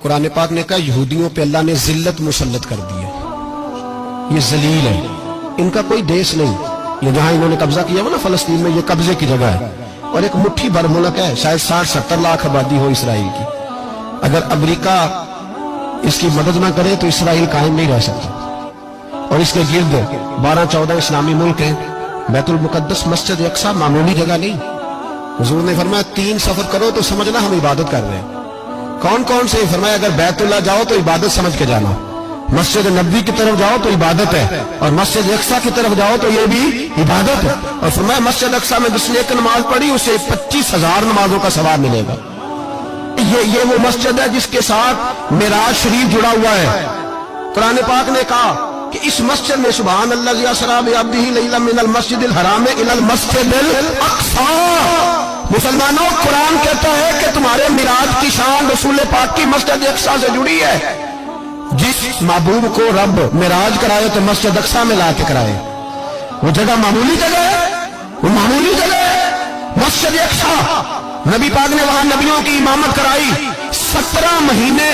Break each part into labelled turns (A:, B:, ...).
A: قرآن پاک نے کہا یہودیوں پہ اللہ نے ذلت مسلط کر دی ہے، یہ ذلیل ہے، ان کا کوئی دیش نہیں، یہ جہاں انہوں نے قبضہ کیا وہ نا فلسطین میں، یہ قبضے کی جگہ ہے اور ایک مٹھی بھر ملک ہے، شاید 60-70 لاکھ آبادی ہو اسرائیل کی۔ اگر امریکہ اس کی مدد نہ کرے تو اسرائیل قائم نہیں رہ سکتا، اور اس کے گرد 12-14 اسلامی ملک ہیں۔ بیت المقدس مسجد اقصی معمولی جگہ نہیں، حضور نے فرمایا 3 سفر کرو تو سمجھنا ہم عبادت کر رہے ہیں۔ کون کون سے؟ فرمایا اگر بیت اللہ جاؤ تو عبادت سمجھ کے جانا، مسجد نبوی کی طرف جاؤ تو عبادت ہے، اور مسجد اقصی کی طرف جاؤ تو یہ بھی عبادت ہے۔ اور فرمایا مسجد اقصی میں جس نے ایک نماز پڑھی اسے 25,000 نمازوں کا ثواب ملے گا۔ یہ وہ مسجد ہے جس کے ساتھ معراج شریف جڑا ہوا ہے۔ قرآن پاک نے کہا کہ اس مسجد میں سبحان اللہ اسریٰ بعبدہ لیلا من المسجد الحرام الی المسجد الاقصی۔ مسلمانوں، قرآن کہتا ہے کہ تمہارے معراج کی شان رسول پاک کی مسجد اقصی سے جڑی ہے۔ جس محبوب کو رب معراج کرائے تو مسجد اقصی میں لا کے کرائے، وہ جگہ معمولی جگہ ہے، وہ معمولی جگہ ہے مسجد اقصی۔ نبی پاک نے وہاں نبیوں کی امامت کرائی، 17 مہینے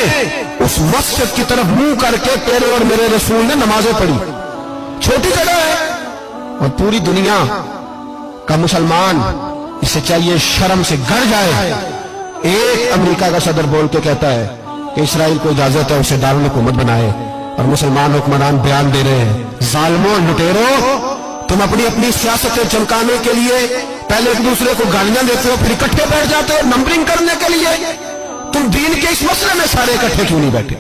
A: اس مسجد کی طرف منہ کر کے تیرے اور میرے رسول نے نمازیں پڑھی۔ چھوٹی جگہ ہے، اور پوری دنیا کا مسلمان اسے چاہیے شرم سے گڑ جائے۔ ایک امریکہ کا صدر بول کے کہتا ہے کہ اسرائیل کو اجازت ہے اسے دارالحکومت بنائے، اور مسلمان حکمران بیان دے رہے ہیں ظالموں، لٹیروں، تم اپنی سیاستیں چمکانے کے لیے پہلے ایک دوسرے کو گالیاں دیتے ہو، پھر اکٹھے بیٹھ جاتے ہو نمبرنگ کرنے کے لیے۔ تم دین کے اس مسئلے میں سارے اکٹھے کیوں نہیں بیٹھے؟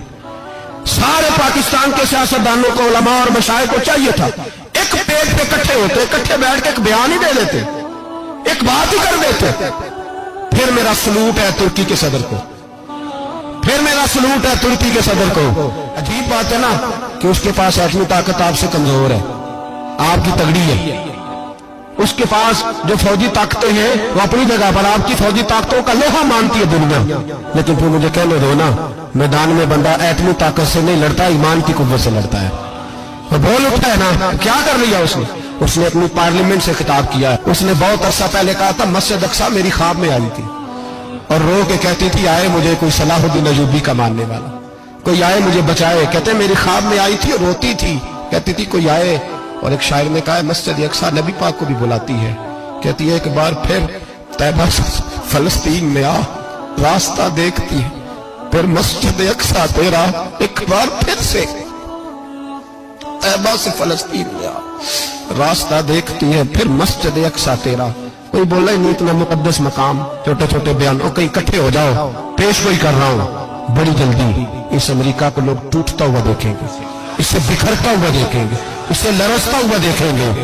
A: سارے پاکستان کے سیاستدانوں کو، علماء اور مشائخ کو چاہیے تھا ایک پیج پہ اکٹھے ہوتے، اکٹھے بیٹھ کے ایک بیان ہی دے دیتے، ایک بات ہی کر دیتے۔ پھر میرا سلوٹ ہے ترکی کے صدر کو، پھر میرا سلوٹ ہے ترکی کے صدر کو۔ عجیب بات ہے نا کہ اس کے پاس ایٹمی طاقت آپ سے کمزور ہے، آپ کی تگڑی ہے، اس کے پاس جو فوجی طاقتیں ہیں وہ اپنی جگہ پر، آپ کی فوجی طاقتوں کا لوہا مانتی ہے دنیا، لیکن پھر مجھے کہنے دو نا، میدان میں بندہ ایٹمی طاقت سے نہیں لڑتا، ایمان کی قوت سے لڑتا ہے۔ وہ بول اٹھا ہے نا، کیا کر لیا اس نے اپنی پارلیمنٹ سے خطاب کیا ہے۔ اس نے بہت عرصہ پہلے کہا تھا مسجد اقصی میری خواب میں آئی تھی اور رو کے کہتی تھی آئے مجھے کوئی صلاح الدین ایوبی کا ماننے والا، کوئی آئے مجھے بچائے۔ کہتے میری خواب میں آئی تھی اور روتی تھی، کہتی تھی کوئی آئے۔ اور ایک شاعر نے کہا مسجد اقصی نبی پاک کو بھی بلاتی ہے، کہتی ہے ایک بار پھر طیبہ فلسطین میں آ، راستہ دیکھتی ہے پھر مسجد اقصی تیرا، ایک بار پھر سے طیبہ سے فلسطین میں آ، راستہ دیکھتی ہے پھر مسجد اقصی تیرا۔ کوئی بولا ہی نہیں اتنا مقدس مقام، چھوٹے چھوٹے بیان، کہیں اکٹھے ہو جاؤ، پیش گوئی کر رہا ہوں بڑی جلدی اس امریکہ کو لوگ ٹوٹتا ہوا دیکھیں گے، اسے بکھرتا ہوا دیکھیں گے، اسے لرزتا ہوا دیکھیں گے۔